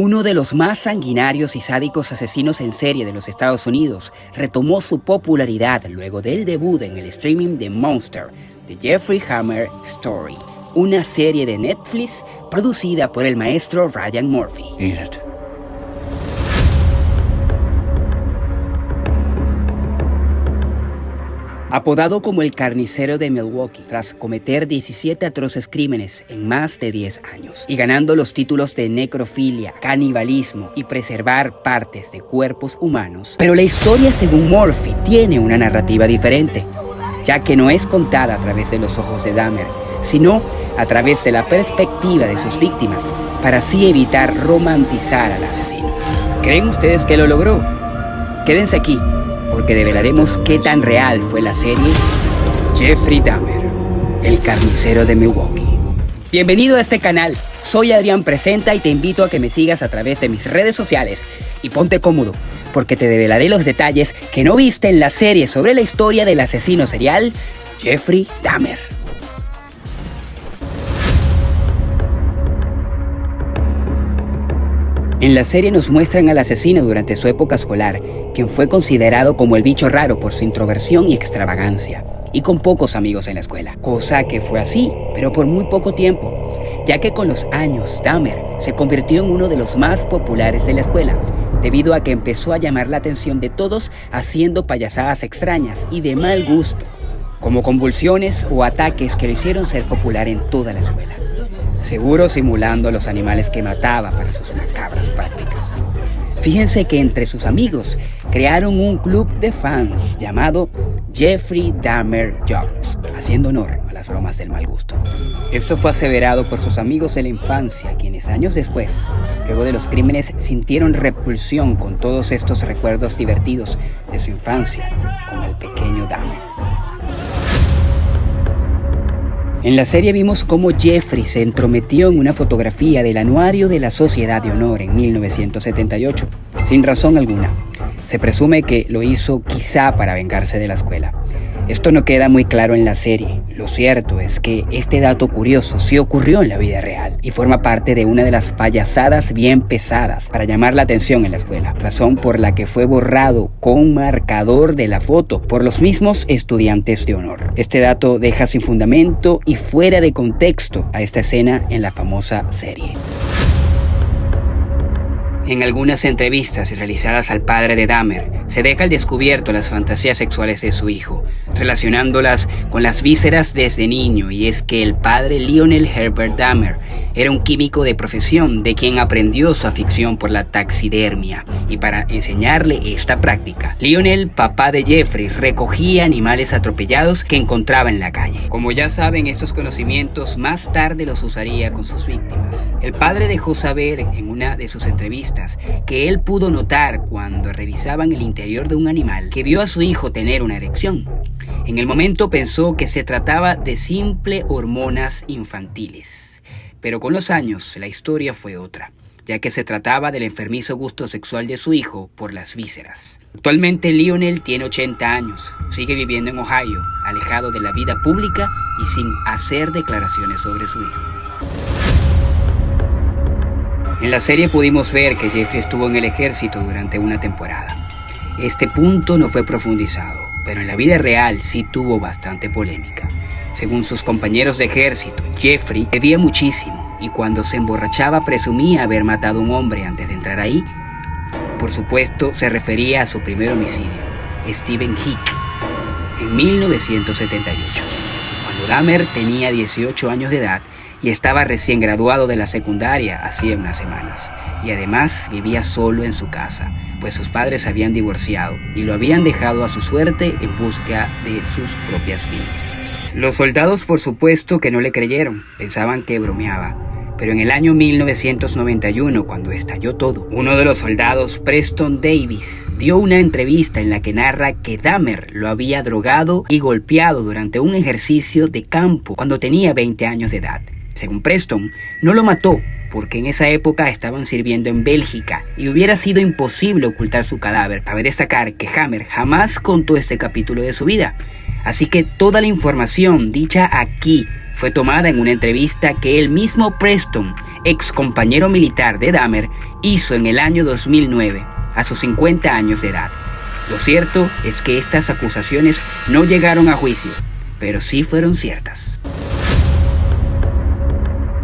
Uno de los más sanguinarios y sádicos asesinos en serie de los Estados Unidos retomó su popularidad luego del debut en el streaming de Monster, The Jeffrey Dahmer Story, una serie de Netflix producida por el maestro Ryan Murphy. Eat it. Apodado como el carnicero de Milwaukee, tras cometer 17 atroces crímenes en más de 10 años y ganando los títulos de necrofilia, canibalismo y preservar partes de cuerpos humanos. Pero la historia, según Murphy, tiene una narrativa diferente, ya que no es contada a través de los ojos de Dahmer, sino a través de la perspectiva de sus víctimas, para así evitar romantizar al asesino. ¿Creen ustedes que lo logró? Quédense aquí, porque develaremos qué tan real fue la serie Jeffrey Dahmer, el carnicero de Milwaukee. Bienvenido a este canal, soy Adrián Presenta y te invito a que me sigas a través de mis redes sociales. Y ponte cómodo, porque te develaré los detalles que no viste en la serie sobre la historia del asesino serial Jeffrey Dahmer. En la serie nos muestran al asesino durante su época escolar, quien fue considerado como el bicho raro por su introversión y extravagancia, y con pocos amigos en la escuela. Cosa que fue así, pero por muy poco tiempo, ya que con los años Dahmer se convirtió en uno de los más populares de la escuela, debido a que empezó a llamar la atención de todos haciendo payasadas extrañas y de mal gusto, como convulsiones o ataques que lo hicieron ser popular en toda la escuela. Seguro simulando a los animales que mataba para sus macabras prácticas. Fíjense que entre sus amigos crearon un club de fans llamado Jeffrey Dahmer Jokes, haciendo honor a las bromas del mal gusto. Esto fue aseverado por sus amigos de la infancia, quienes años después, luego de los crímenes, sintieron repulsión con todos estos recuerdos divertidos de su infancia con el pequeño Dahmer. En la serie vimos cómo Jeffrey se entrometió en una fotografía del anuario de la Sociedad de Honor en 1978, sin razón alguna. Se presume que lo hizo quizá para vengarse de la escuela. Esto no queda muy claro en la serie. Lo cierto es que este dato curioso sí ocurrió en la vida real y forma parte de una de las payasadas bien pesadas para llamar la atención en la escuela, razón por la que fue borrado con marcador de la foto por los mismos estudiantes de honor. Este dato deja sin fundamento y fuera de contexto a esta escena en la famosa serie. En algunas entrevistas realizadas al padre de Dahmer, se deja al descubierto las fantasías sexuales de su hijo, relacionándolas con las vísceras desde niño, y es que el padre Lionel Herbert Dahmer era un químico de profesión de quien aprendió su afición por la taxidermia, y para enseñarle esta práctica, Lionel, papá de Jeffrey, recogía animales atropellados que encontraba en la calle. Como ya saben, estos conocimientos más tarde los usaría con sus víctimas. El padre dejó saber en una de sus entrevistas que él pudo notar cuando revisaban el interior de un animal que vio a su hijo tener una erección. En el momento pensó que se trataba de simples hormonas infantiles, pero con los años la historia fue otra, ya que se trataba del enfermizo gusto sexual de su hijo por las vísceras. Actualmente Lionel tiene 80 años, sigue viviendo en Ohio, alejado de la vida pública y sin hacer declaraciones sobre su hijo. En la serie pudimos ver que Jeffrey estuvo en el ejército durante una temporada. Este punto no fue profundizado, pero en la vida real sí tuvo bastante polémica. Según sus compañeros de ejército, Jeffrey bebía muchísimo y cuando se emborrachaba presumía haber matado a un hombre antes de entrar ahí. Por supuesto, se refería a su primer homicidio, Stephen Hick, en 1978, cuando Dahmer tenía 18 años de edad y estaba recién graduado de la secundaria hacía unas semanas, y además vivía solo en su casa, pues sus padres se habían divorciado y lo habían dejado a su suerte en busca de sus propias vidas. Los soldados, por supuesto, que no le creyeron, pensaban que bromeaba. Pero en el año 1991, cuando estalló todo, uno de los soldados, Preston Davis, dio una entrevista en la que narra que Dahmer lo había drogado y golpeado durante un ejercicio de campo cuando tenía 20 años de edad. Según Preston, no lo mató porque en esa época estaban sirviendo en Bélgica y hubiera sido imposible ocultar su cadáver. Cabe destacar que Dahmer jamás contó este capítulo de su vida, así que toda la información dicha aquí fue tomada en una entrevista que el mismo Preston, ex compañero militar de Dahmer, hizo en el año 2009, a sus 50 años de edad. Lo cierto es que estas acusaciones no llegaron a juicio, pero sí fueron ciertas.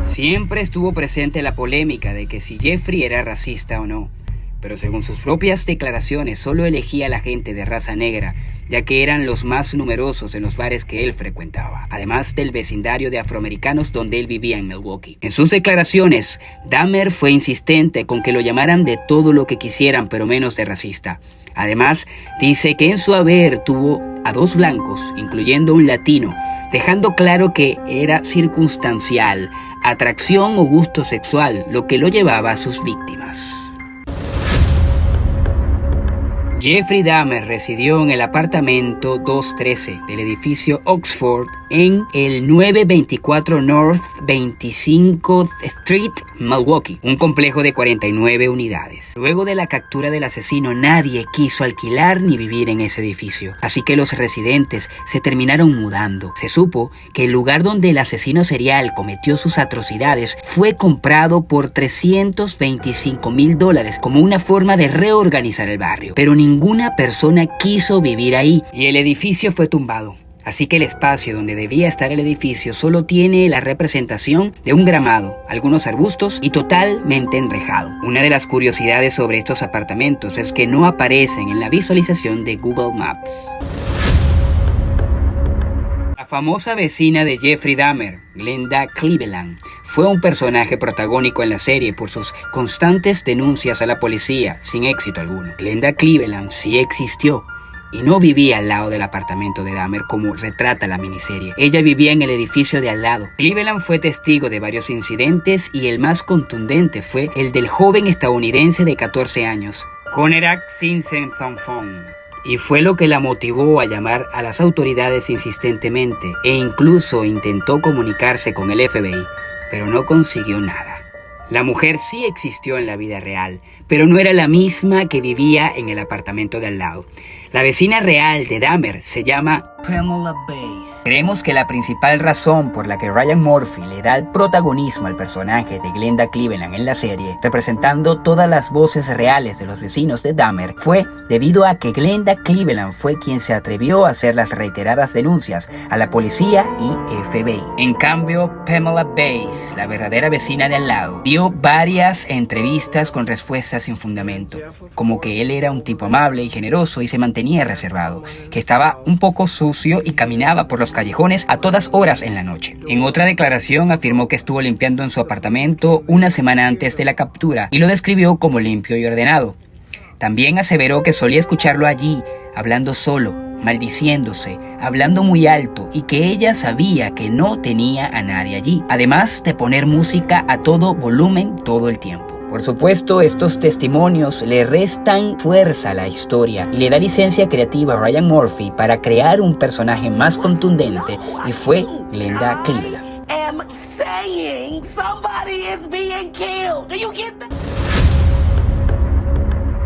Siempre estuvo presente la polémica de que si Jeffrey era racista o no, pero según sus propias declaraciones solo elegía a la gente de raza negra, ya que eran los más numerosos en los bares que él frecuentaba, además del vecindario de afroamericanos donde él vivía en Milwaukee. En sus declaraciones, Dahmer fue insistente con que lo llamaran de todo lo que quisieran, pero menos de racista. Además, dice que en su haber tuvo a 2 blancos, incluyendo un latino, dejando claro que era circunstancial, atracción o gusto sexual lo que lo llevaba a sus víctimas. Jeffrey Dahmer residió en el apartamento 213 del edificio Oxford en el 924 North 25th Street, Milwaukee, un complejo de 49 unidades. Luego de la captura del asesino, nadie quiso alquilar ni vivir en ese edificio, así que los residentes se terminaron mudando. Se supo que el lugar donde el asesino serial cometió sus atrocidades fue comprado por $325,000 como una forma de reorganizar el barrio, pero ninguna persona quiso vivir ahí y el edificio fue tumbado. Así que el espacio donde debía estar el edificio solo tiene la representación de un gramado, algunos arbustos y totalmente enrejado. Una de las curiosidades sobre estos apartamentos es que no aparecen en la visualización de Google Maps. La famosa vecina de Jeffrey Dahmer, Glenda Cleveland, fue un personaje protagónico en la serie por sus constantes denuncias a la policía, sin éxito alguno. Glenda Cleveland sí existió y no vivía al lado del apartamento de Dahmer como retrata la miniserie. Ella vivía en el edificio de al lado. Cleveland fue testigo de varios incidentes y el más contundente fue el del joven estadounidense de 14 años, Conerak Sinsenthonfon. Y fue lo que la motivó a llamar a las autoridades insistentemente e incluso intentó comunicarse con el FBI, pero no consiguió nada. La mujer sí existió en la vida real, pero no era la misma que vivía en el apartamento de al lado. La vecina real de Dahmer se llama Pamela Bass. Creemos que la principal razón por la que Ryan Murphy le da el protagonismo al personaje de Glenda Cleveland en la serie, representando todas las voces reales de los vecinos de Dahmer, fue debido a que Glenda Cleveland fue quien se atrevió a hacer las reiteradas denuncias a la policía y FBI. En cambio, Pamela Bass, la verdadera vecina de al lado, dio varias entrevistas con respuestas sin fundamento, como que él era un tipo amable y generoso y se mantenía reservado, que estaba un poco sucio y caminaba por los callejones a todas horas en la noche. En otra declaración afirmó que estuvo limpiando en su apartamento una semana antes de la captura y lo describió como limpio y ordenado. También aseveró que solía escucharlo allí, hablando solo, maldiciéndose, hablando muy alto y que ella sabía que no tenía a nadie allí, además de poner música a todo volumen todo el tiempo. Por supuesto, estos testimonios le restan fuerza a la historia y le da licencia creativa a Ryan Murphy para crear un personaje más contundente, y fue Glenda Cleveland.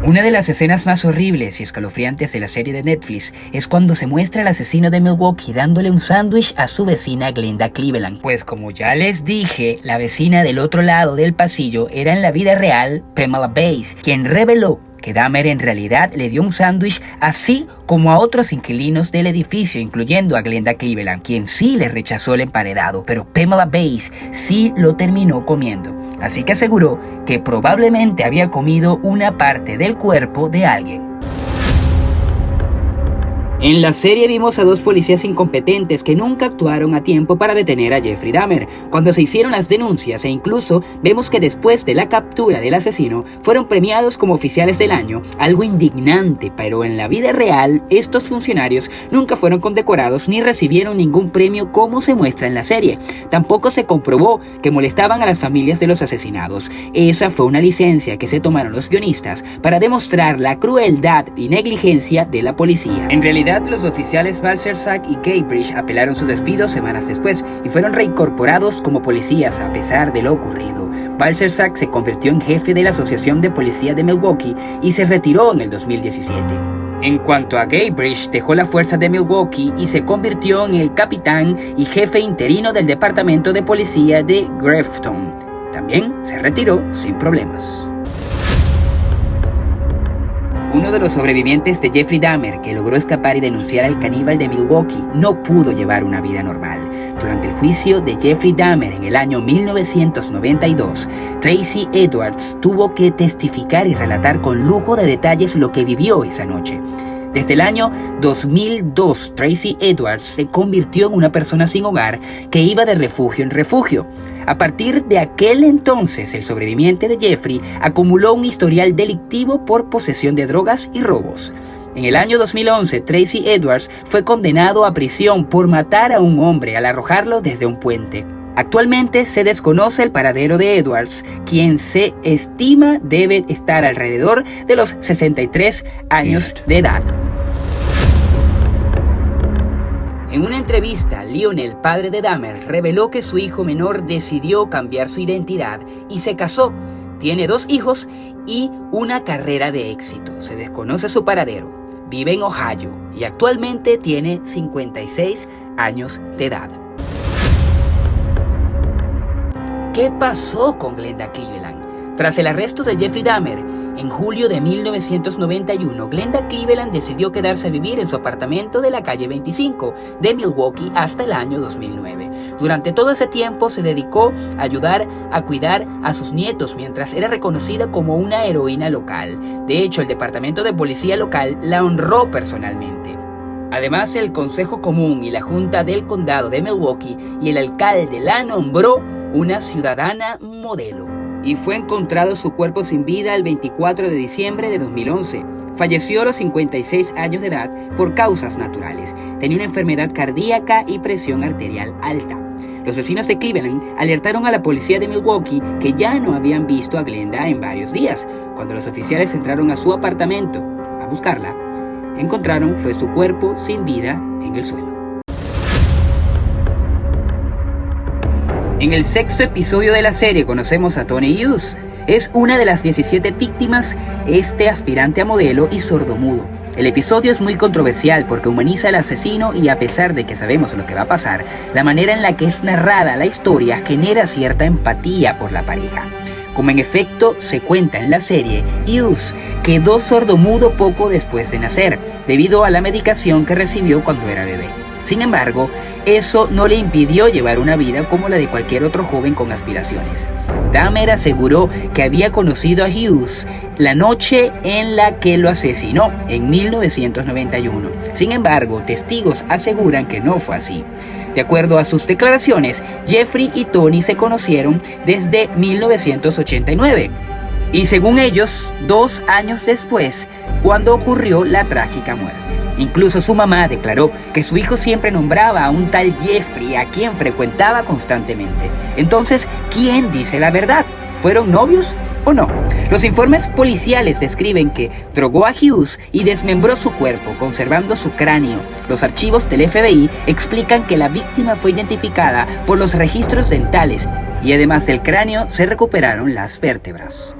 Una de las escenas más horribles y escalofriantes de la serie de Netflix es cuando se muestra al asesino de Milwaukee dándole un sándwich a su vecina Glenda Cleveland. Pues como ya les dije, la vecina del otro lado del pasillo era en la vida real Pamela Bass, quien reveló que Dahmer en realidad le dio un sándwich así como a otros inquilinos del edificio, incluyendo a Glenda Cleveland, quien sí le rechazó el emparedado, pero Pamela Bass sí lo terminó comiendo. Así que aseguró que probablemente había comido una parte del cuerpo de alguien. En la serie vimos a 2 policías incompetentes que nunca actuaron a tiempo para detener a Jeffrey Dahmer cuando se hicieron las denuncias, e incluso vemos que después de la captura del asesino fueron premiados como oficiales del año, algo indignante, pero en la vida real estos funcionarios nunca fueron condecorados ni recibieron ningún premio como se muestra en la serie. Tampoco se comprobó que molestaban a las familias de los asesinados. Esa fue una licencia que se tomaron los guionistas para demostrar la crueldad y negligencia de la policía. En realidad, los oficiales Balcerzak y Gaybridge apelaron su despido semanas después y fueron reincorporados como policías a pesar de lo ocurrido. Balcerzak se convirtió en jefe de la Asociación de Policía de Milwaukee y se retiró en el 2017. En cuanto a Gaybridge, dejó las fuerzas de Milwaukee y se convirtió en el capitán y jefe interino del departamento de policía de Grafton. También se retiró sin problemas. Uno de los sobrevivientes de Jeffrey Dahmer, que logró escapar y denunciar al caníbal de Milwaukee, no pudo llevar una vida normal. Durante el juicio de Jeffrey Dahmer en el año 1992, Tracy Edwards tuvo que testificar y relatar con lujo de detalles lo que vivió esa noche. Desde el año 2002, Tracy Edwards se convirtió en una persona sin hogar que iba de refugio en refugio. A partir de aquel entonces, el sobreviviente de Jeffrey acumuló un historial delictivo por posesión de drogas y robos. En el año 2011, Tracy Edwards fue condenado a prisión por matar a un hombre al arrojarlo desde un puente. Actualmente se desconoce el paradero de Edwards, quien se estima debe estar alrededor de los 63 años de edad. En una entrevista, Lionel, padre de Dahmer, reveló que su hijo menor decidió cambiar su identidad y se casó. Tiene 2 hijos y una carrera de éxito. Se desconoce su paradero. Vive en Ohio y actualmente tiene 56 años de edad. ¿Qué pasó con Glenda Cleveland? Tras el arresto de Jeffrey Dahmer, en julio de 1991, Glenda Cleveland decidió quedarse a vivir en su apartamento de la calle 25 de Milwaukee hasta el año 2009. Durante todo ese tiempo se dedicó a ayudar a cuidar a sus nietos mientras era reconocida como una heroína local. De hecho, el departamento de policía local la honró personalmente. Además, el Consejo Común y la Junta del Condado de Milwaukee y el alcalde la nombró una ciudadana modelo. Y fue encontrado su cuerpo sin vida el 24 de diciembre de 2011. Falleció a los 56 años de edad por causas naturales. Tenía una enfermedad cardíaca y presión arterial alta. Los vecinos de Cleveland alertaron a la policía de Milwaukee que ya no habían visto a Glenda en varios días. Cuando los oficiales entraron a su apartamento a buscarla, encontraron fue su cuerpo sin vida en el suelo. En el 6º episodio de la serie conocemos a Tony Hughes. Es una de las 17 víctimas, aspirante a modelo y sordomudo. El episodio es muy controversial porque humaniza al asesino y a pesar de que sabemos lo que va a pasar, la manera en la que es narrada la historia genera cierta empatía por la pareja. Como en efecto se cuenta en la serie, Hughes quedó sordomudo poco después de nacer, debido a la medicación que recibió cuando era bebé. Sin embargo, eso no le impidió llevar una vida como la de cualquier otro joven con aspiraciones. Dahmer aseguró que había conocido a Hughes la noche en la que lo asesinó, en 1991. Sin embargo, testigos aseguran que no fue así. De acuerdo a sus declaraciones, Jeffrey y Tony se conocieron desde 1989. Y según ellos, 2 años después, cuando ocurrió la trágica muerte. Incluso su mamá declaró que su hijo siempre nombraba a un tal Jeffrey a quien frecuentaba constantemente. Entonces, ¿quién dice la verdad? ¿Fueron novios o no? Los informes policiales describen que drogó a Hughes y desmembró su cuerpo, conservando su cráneo. Los archivos del FBI explican que la víctima fue identificada por los registros dentales y además del cráneo se recuperaron las vértebras.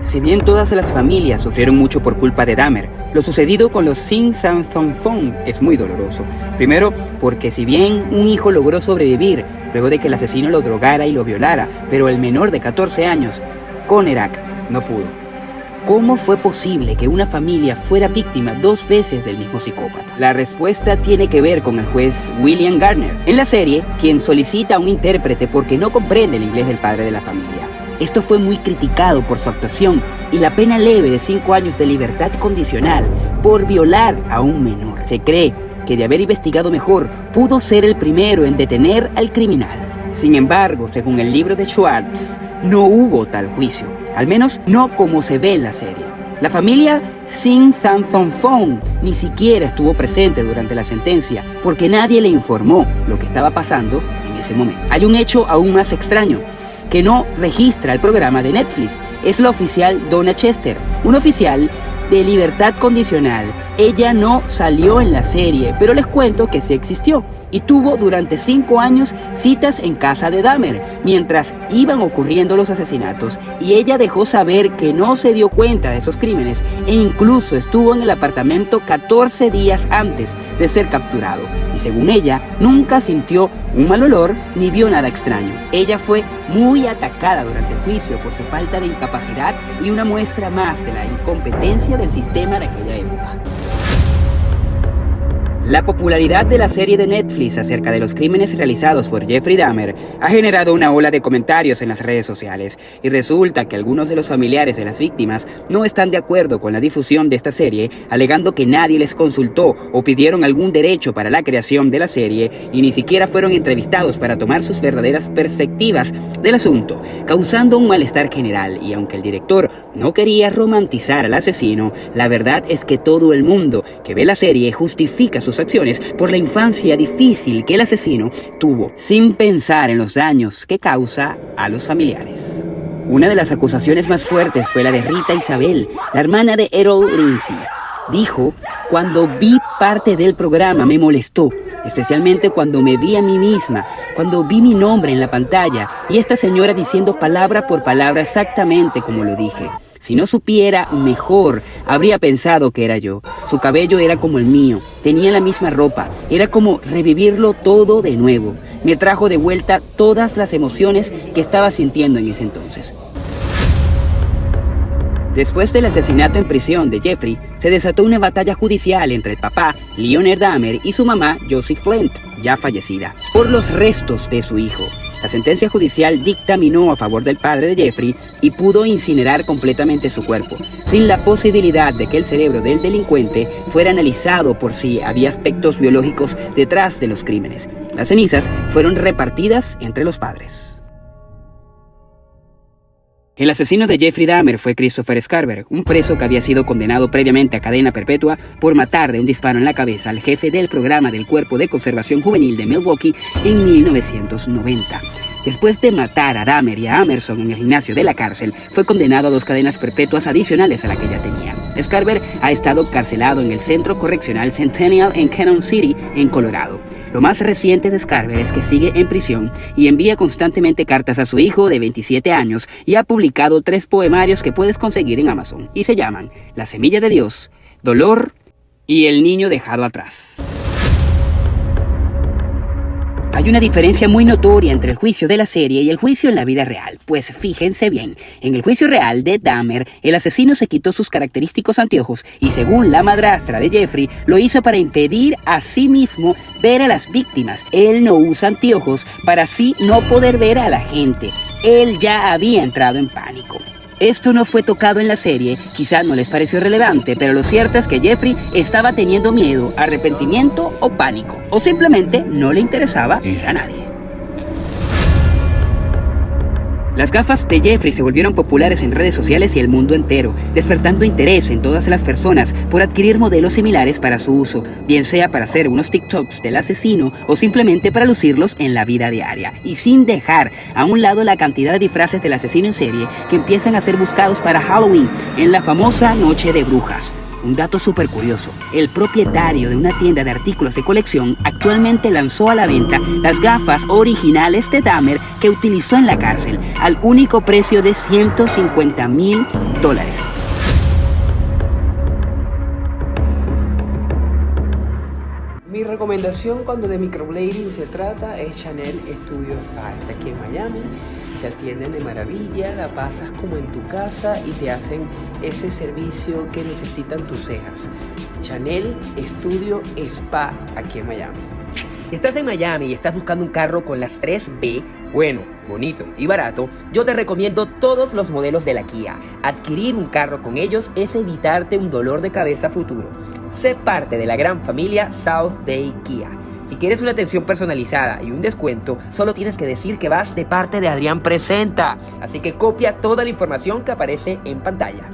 Si bien todas las familias sufrieron mucho por culpa de Dahmer, lo sucedido con los Sing Sang Thong Phong es muy doloroso. Primero, porque si bien un hijo logró sobrevivir luego de que el asesino lo drogara y lo violara, pero el menor de 14 años, Conerak, no pudo. ¿Cómo fue posible que una familia fuera víctima 2 veces del mismo psicópata? La respuesta tiene que ver con el juez William Gardner. En la serie, quien solicita a un intérprete porque no comprende el inglés del padre de la familia. Esto fue muy criticado por su actuación y la pena leve de 5 años de libertad condicional por violar a un menor. Se cree que de haber investigado mejor, pudo ser el primero en detener al criminal. Sin embargo, según el libro de Schwartz, no hubo tal juicio, al menos no como se ve en la serie. La familia Sing Sang Thong Phong ni siquiera estuvo presente durante la sentencia porque nadie le informó lo que estaba pasando en ese momento. Hay un hecho aún más extraño que no registra el programa de Netflix. Es la oficial Donna Chester, una oficial de libertad condicional. Ella no salió en la serie, pero les cuento que sí existió y tuvo durante 5 años citas en casa de Dahmer mientras iban ocurriendo los asesinatos, y ella dejó saber que no se dio cuenta de esos crímenes e incluso estuvo en el apartamento 14 días antes de ser capturado, y según ella nunca sintió un mal olor ni vio nada extraño. Ella fue muy atacada durante el juicio por su falta de incapacidad y una muestra más de la incompetencia del sistema de aquella época. La popularidad de la serie de Netflix acerca de los crímenes realizados por Jeffrey Dahmer ha generado una ola de comentarios en las redes sociales, y resulta que algunos de los familiares de las víctimas no están de acuerdo con la difusión de esta serie, alegando que nadie les consultó o pidieron algún derecho para la creación de la serie y ni siquiera fueron entrevistados para tomar sus verdaderas perspectivas del asunto, causando un malestar general. Y aunque el director no quería romantizar al asesino, la verdad es que todo el mundo que ve la serie justifica sus acciones por la infancia difícil que el asesino tuvo, sin pensar en los daños que causa a los familiares. Una de las acusaciones más fuertes fue la de Rita Isabel, la hermana de Errol Lindsey. Dijo: cuando vi parte del programa me molestó, especialmente cuando me vi a mí misma, cuando vi mi nombre en la pantalla y esta señora diciendo palabra por palabra exactamente como lo dije. Si no supiera mejor, habría pensado que era yo. Su cabello era como el mío, tenía la misma ropa, era como revivirlo todo de nuevo. Me trajo de vuelta todas las emociones que estaba sintiendo en ese entonces. Después del asesinato en prisión de Jeffrey, se desató una batalla judicial entre el papá, Leonard Dahmer, y su mamá, Josie Flint, ya fallecida, por los restos de su hijo. La sentencia judicial dictaminó a favor del padre de Jeffrey y pudo incinerar completamente su cuerpo, sin la posibilidad de que el cerebro del delincuente fuera analizado por si había aspectos biológicos detrás de los crímenes. Las cenizas fueron repartidas entre los padres. El asesino de Jeffrey Dahmer fue Christopher Scarver, un preso que había sido condenado previamente a cadena perpetua por matar de un disparo en la cabeza al jefe del programa del Cuerpo de Conservación Juvenil de Milwaukee en 1990. Después de matar a Dahmer y a Amerson en el gimnasio de la cárcel, fue condenado a 2 cadenas perpetuas adicionales a la que ya tenía. Scarver ha estado carcelado en el Centro Correccional Centennial en Canyon City, en Colorado. Lo más reciente de Scarver es que sigue en prisión y envía constantemente cartas a su hijo de 27 años y ha publicado 3 poemarios que puedes conseguir en Amazon y se llaman La Semilla de Dios, Dolor y El Niño Dejado Atrás. Hay una diferencia muy notoria entre el juicio de la serie y el juicio en la vida real, pues fíjense bien, en el juicio real de Dahmer, el asesino se quitó sus característicos anteojos y, según la madrastra de Jeffrey, lo hizo para impedir a sí mismo ver a las víctimas. Él no usa anteojos para así no poder ver a la gente. Él ya había entrado en pánico. Esto no fue tocado en la serie, quizá no les pareció relevante, pero lo cierto es que Jeffrey estaba teniendo miedo, arrepentimiento o pánico, o simplemente no le interesaba ver a nadie. Las gafas de Jeffrey se volvieron populares en redes sociales y el mundo entero, despertando interés en todas las personas por adquirir modelos similares para su uso, bien sea para hacer unos TikToks del asesino o simplemente para lucirlos en la vida diaria, y sin dejar a un lado la cantidad de disfraces del asesino en serie que empiezan a ser buscados para Halloween en la famosa Noche de Brujas. Un dato súper curioso, el propietario de una tienda de artículos de colección actualmente lanzó a la venta las gafas originales de Dahmer que utilizó en la cárcel, al único precio de $150,000. Mi recomendación cuando de microblading se trata es Chanel Studio Spa. Está aquí en Miami, te atienden de maravilla, la pasas como en tu casa y te hacen ese servicio que necesitan tus cejas. Chanel Studio Spa aquí en Miami. Si estás en Miami y estás buscando un carro con las 3B, bueno, bonito y barato, yo te recomiendo todos los modelos de la Kia. Adquirir un carro con ellos es evitarte un dolor de cabeza futuro. Sé parte de la gran familia South Day Kia. Si quieres una atención personalizada y un descuento, solo tienes que decir que vas de parte de Adrián Presenta. Así que copia toda la información que aparece en pantalla.